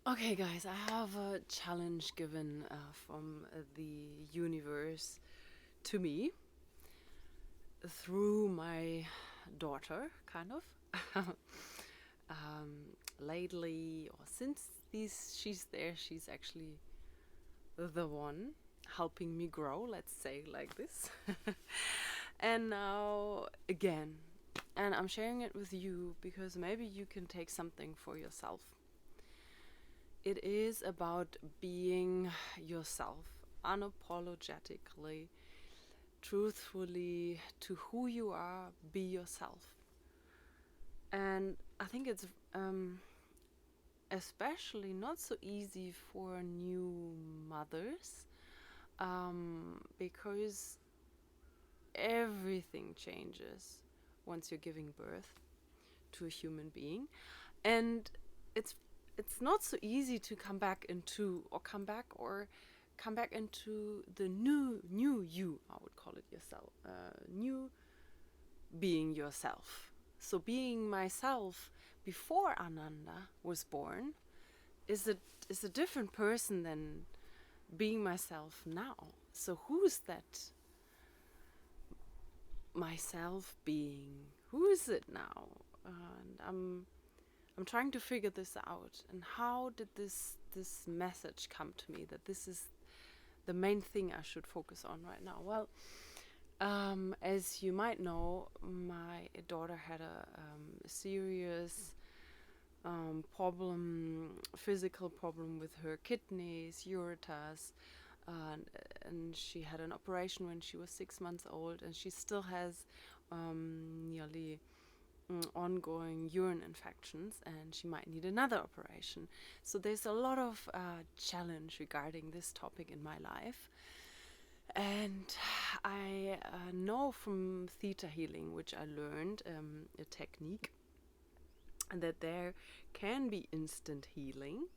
Okay, guys, I have a challenge given from the universe to me through my daughter, kind of. Lately, or since she's there, she's actually the one helping me grow, let's say like this. And now, again, and I'm sharing it with you because maybe you can take something for yourself. It is about being yourself unapologetically, truthfully to who you are, be yourself. And I think it's especially not so easy for new mothers because everything changes once you're giving birth to a human being. And it's it's not so easy to come back into the new you, I would call it, yourself, new being yourself. So being myself before Ananda was born is a different person than being myself now. So who's that myself being? Who is it now? And I'm trying to figure this out. And how did this message come to me that this is the main thing I should focus on right now? Well, as you might know, my daughter had a serious physical problem with her kidneys, ureters, and she had an operation when she was 6 months old, and she still has nearly ongoing urine infections, and she might need another operation. So there's a lot of challenge regarding this topic in my life. And I know from theta healing, which I learned, a technique, that there can be instant healing,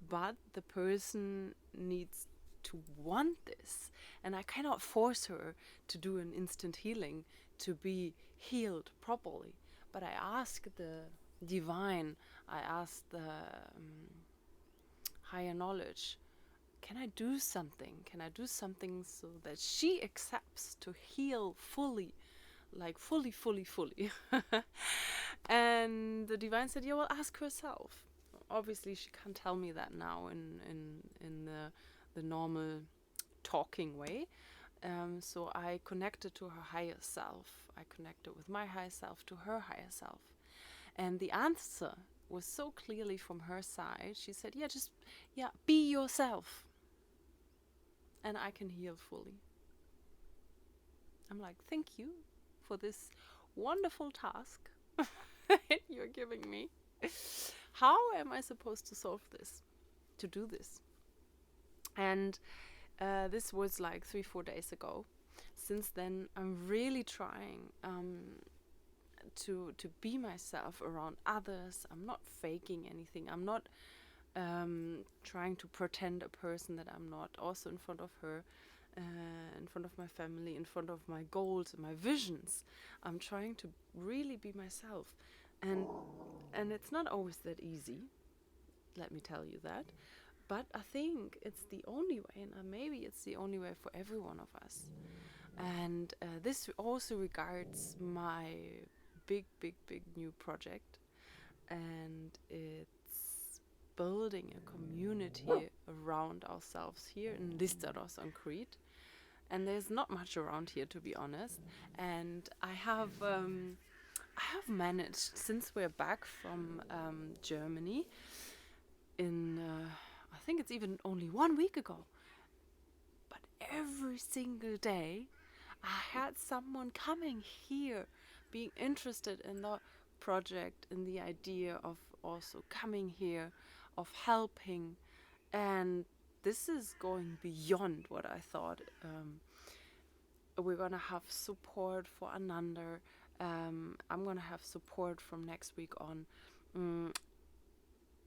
but the person needs to want this. And I cannot force her to do an instant healing to be healed properly. But I ask the divine, I ask the higher knowledge, can I do something? Can I do something so that she accepts to heal fully? Like fully. And the divine said, yeah, well, ask herself. Obviously, she can't tell me that now in the normal talking way. So I connected to her higher self. I connected with my higher self to her higher self. And the answer was so clearly from her side. She said, yeah, be yourself. And I can heal fully. I'm like, thank you for this wonderful task you're giving me. How am I supposed to solve this, to do this? And this was like 3-4 days ago. Since then, I'm really trying to be myself around others. I'm not faking anything. I'm not trying to pretend a person that I'm not. Also in front of her, in front of my family, in front of my goals and my visions. I'm trying to really be myself, and it's not always that easy. Let me tell you that. But I think it's the only way, and maybe it's the only way for every one of us. And this also regards my big new project, and it's building a community around ourselves here in Listaros on Crete. And there's not much around here, to be honest. And I have managed, since we're back from Germany, in I think it's even only 1 week ago, but every single day I had someone coming here, being interested in the project, in the idea of also coming here, of helping. And this is going beyond what I thought. We're gonna have support for Ananda. I'm gonna have support from next week on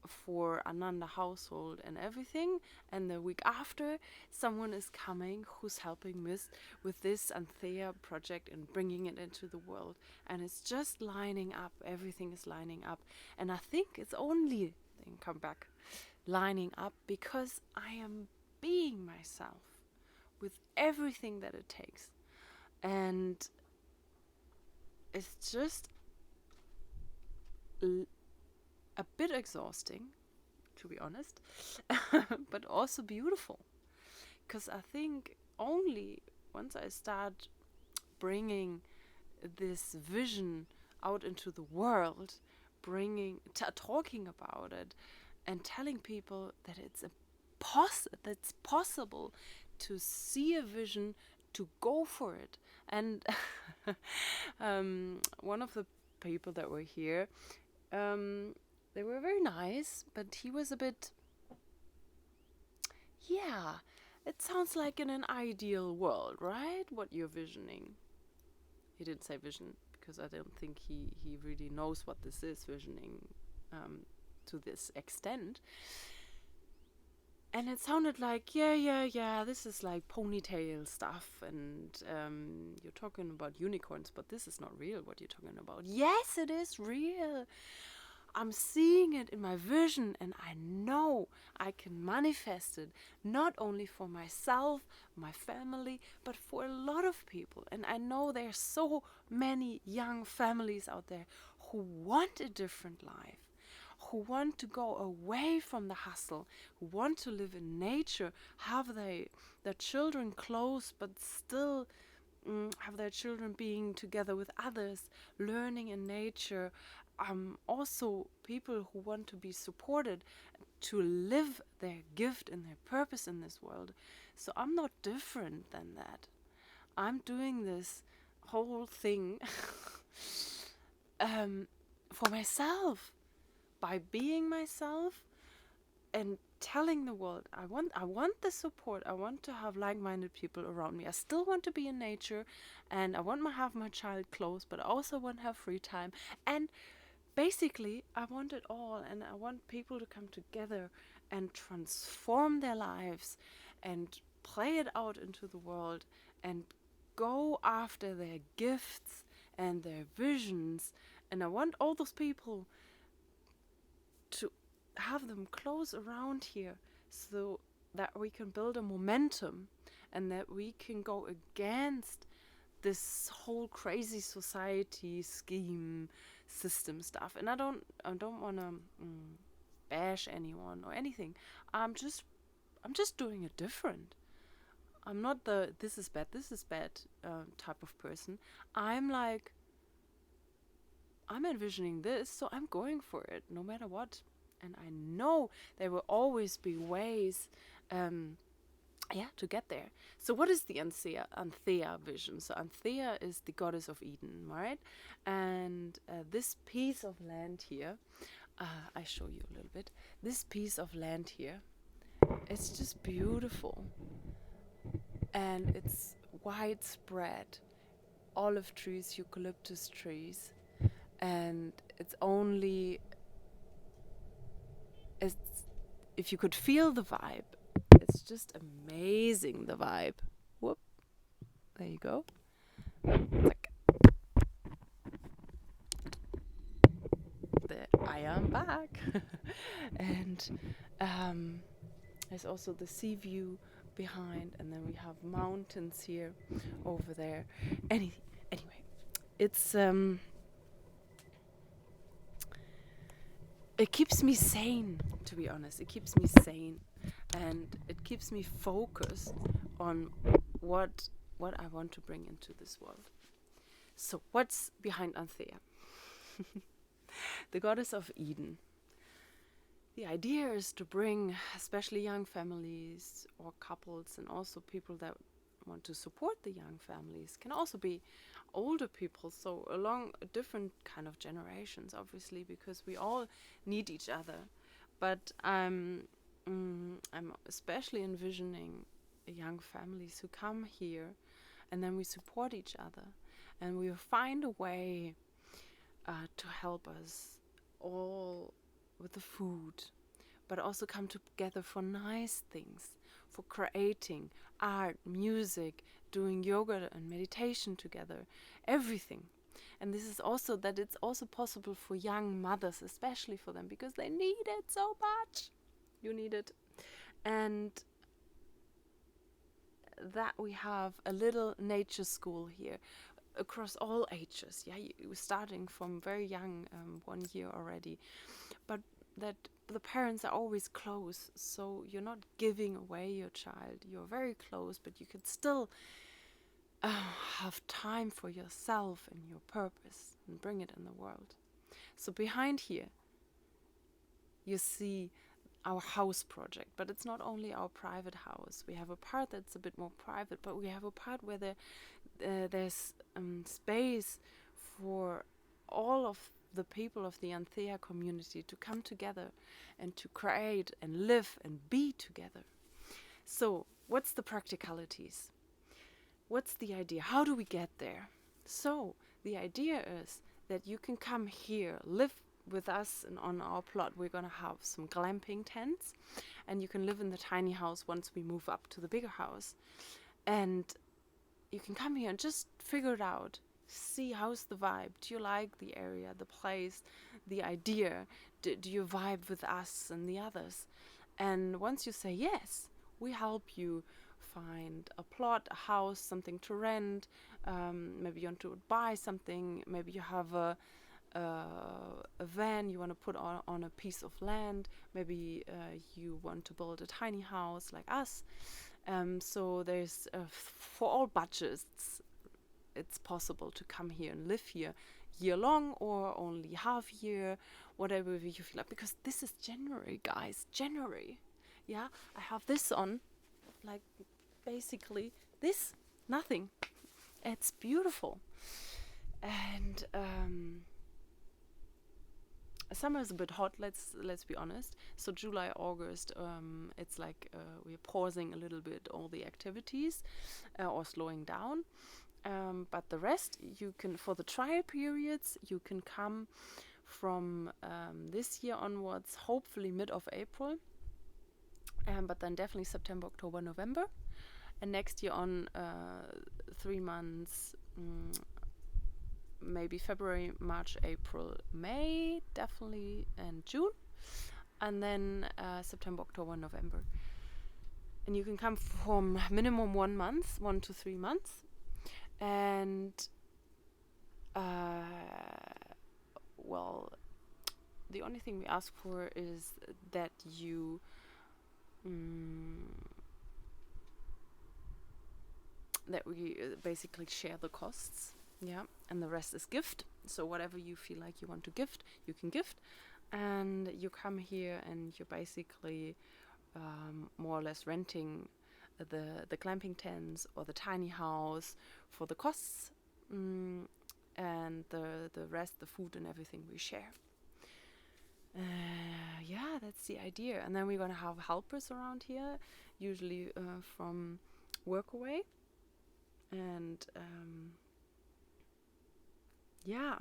for Ananda household and everything. And the week after, someone is coming who's helping with this ANTHEA project and bringing it into the world. And it's just lining up. Everything is lining up. And I think it's only, then come back, lining up because I am being myself with everything that it takes. And it's just a bit exhausting, to be honest, but also beautiful. Because I think only once I start bringing this vision out into the world, talking about it, and telling people that that's possible to see a vision, to go for it. And one of the people that were here, they were very nice, but he was a bit, yeah, it sounds like in an ideal world, right? What you're visioning. He didn't say vision because I don't think he really knows what this is, visioning to this extent. And it sounded like, yeah, this is like ponytail stuff, and you're talking about unicorns, but this is not real what you're talking about. Yes, it is real. I'm seeing it in my vision, and I know I can manifest it, not only for myself, my family, but for a lot of people. And I know there's so many young families out there who want a different life, who want to go away from the hustle, who want to live in nature, have their children close, but still have their children being together with others, learning in nature. Also people who want to be supported to live their gift and their purpose in this world. So I'm not different than that. I'm doing this whole thing for myself, by being myself and telling the world I want the support. I want to have like-minded people around me. I still want to be in nature, and I want to have my child close, but I also want to have free time. And basically, I want it all, and I want people to come together and transform their lives and play it out into the world and go after their gifts and their visions. And I want all those people to have them close around here so that we can build a momentum and that we can go against this whole crazy society scheme system stuff. And I don't want to bash anyone or anything. I'm just doing it different. I'm not the this is bad type of person. I'm envisioning this, so I'm going for it no matter what. And I know there will always be ways to get there. So what is the ANTHEA vision? So ANTHEA is the goddess of Eden, right? And this piece of land here, I show you a little bit. This piece of land here, it's just beautiful. And it's widespread. Olive trees, eucalyptus trees. And it's if you could feel the vibe, it's just amazing, the vibe. Whoop, there you go. I am back. And there's also the sea view behind, and then we have mountains here, over there. Anyway, it's it keeps me sane, to be honest. It keeps me sane, and it keeps me focused on what I want to bring into this world. So what's behind ANTHEA? The goddess of Eden. The idea is to bring especially young families or couples, and also people that want to support the young families. Can also be older people, so along different kind of generations, obviously, because we all need each other. But I'm especially envisioning young families who come here, and then we support each other, and we find a way to help us all with the food, but also come together for nice things, for creating art, music, doing yoga and meditation together, everything. And this is also that it's also possible for young mothers, especially for them, because they need it so much. You need it. And that we have a little nature school here across all ages. Yeah, you starting from very young, 1 year already. But that the parents are always close, so you're not giving away your child. You're very close, but you could still have time for yourself and your purpose and bring it in the world. So behind here, you see our house project, but it's not only our private house. We have a part that's a bit more private, but we have a part where there's space for all of the people of the ANTHEA community to come together and to create and live and be together. So, what's the practicalities? What's the idea? How do we get there? So, the idea is that you can come here, live with us and on our plot. We're going to have some glamping tents, and you can live in the tiny house once we move up to the bigger house. And you can come here and just figure it out. See, how's the vibe? Do you like the area, the place, the idea? Do you vibe with us and the others? And once you say yes, we help you find a plot, a house, something to rent. Maybe you want to buy something. Maybe you have a van you want to put on a piece of land. Maybe you want to build a tiny house like us. So there's for all budgets, it's possible to come here and live here year long or only half year, whatever you feel like. Because this is January, guys. January. Yeah, I have this on, like basically this, nothing. It's beautiful. And summer is a bit hot, let's be honest. So July, August, it's like we're pausing a little bit all the activities or slowing down. But the rest, you can, for the trial periods, you can come from this year onwards, hopefully mid of April. But then definitely September, October, November. And next year on 3 months, maybe February, March, April, May, definitely, and June. And then September, October, November. And you can come from minimum 1 month, 1 to 3 months. And, well, the only thing we ask for is that you that we basically share the costs, yeah, and the rest is gift. So whatever you feel like you want to gift, you can gift, and you come here and you're basically more or less renting the glamping tents or the tiny house for the costs, and the rest, the food and everything, we share. Yeah, that's the idea. And then we're gonna have helpers around here, usually from Workaway. And yeah,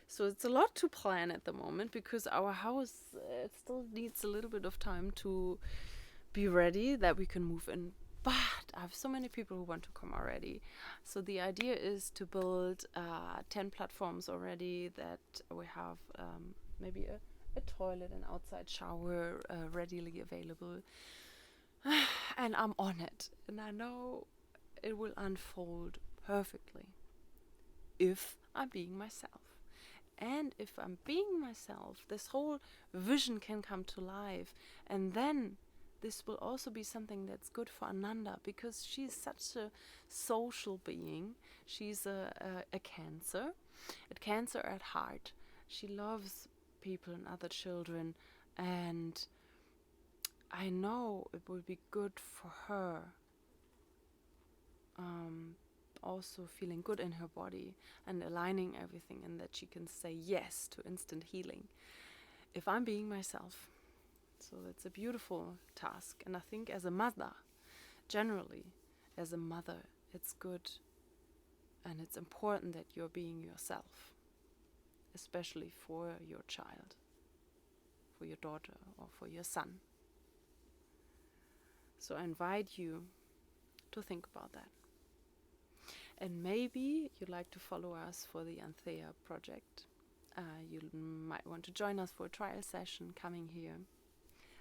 so it's a lot to plan at the moment because our house it still needs a little bit of time to be ready that we can move in. But I have so many people who want to come already. So the idea is to build 10 platforms already, that we have maybe a toilet and outside shower readily available. And I'm on it. And I know it will unfold perfectly if I'm being myself. And if I'm being myself, this whole vision can come to life. And then this will also be something that's good for Ananda, because she's such a social being. She's a cancer at heart. She loves people and other children, and I know it will be good for her. Also feeling good in her body and aligning everything, and that she can say yes to instant healing if I'm being myself. So it's a beautiful task. And I think as a mother, generally as a mother, it's good and it's important that you're being yourself, especially for your child, for your daughter or for your son. So I invite you to think about that. And maybe you'd like to follow us for the ANTHEA project. You might want to join us for a trial session coming here.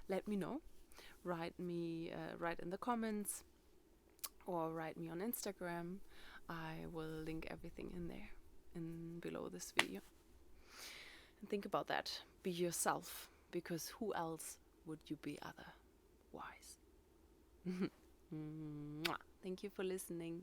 let me know. Write in the comments or write me on Instagram. I will link everything in there, in below this video. And think about that. Be yourself, because who else would you be otherwise? Thank you for listening.